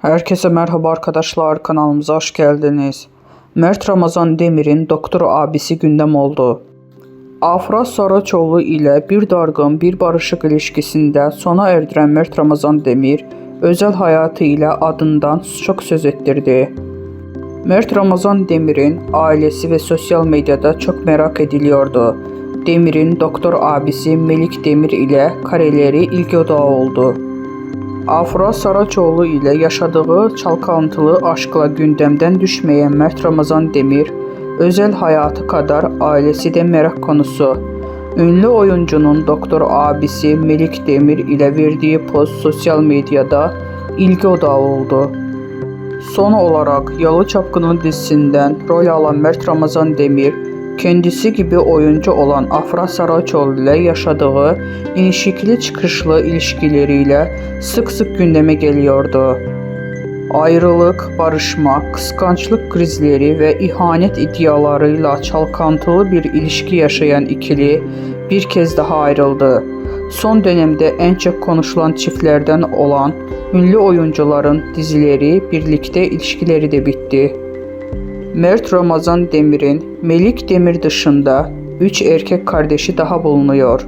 Herkese merhaba arkadaşlar, kanalımıza hoş geldiniz. Mert Ramazan Demir'in doktor abisi gündem oldu. Afra Saraçoğlu ile bir dargın, bir barışık ilişkisinde sona erdiren Mert Ramazan Demir, özel hayatı ile adından çok söz ettirdi. Mert Ramazan Demir'in ailesi ve sosyal medyada çok merak ediliyordu. Demir'in doktor abisi Melik Demir ile kareleri ilgi odağı oldu. Afra Saraçoğlu ile yaşadığı çalkantılı aşkla gündemden düşmeyen Mert Ramazan Demir, özel hayatı kadar ailesi de merak konusu. Ünlü oyuncunun doktor abisi Melik Demir ile verdiği post sosyal medyada ilgi odağı oldu. Son olarak Yalı Çapkını dizisinden rol alan Mert Ramazan Demir, kendisi gibi oyuncu olan Afra Saraçoğlu ile yaşadığı inişikli çıkışlı ilişkileriyle sık sık gündeme geliyordu. Ayrılık, barışma, kıskançlık krizleri ve ihanet iddialarıyla çalkantılı bir ilişki yaşayan ikili bir kez daha ayrıldı. Son dönemde en çok konuşulan çiftlerden olan ünlü oyuncuların dizileri, birlikte ilişkileri de bitti. Mert Ramazan Demir'in Melik Demir dışında 3 erkek kardeşi daha bulunuyor.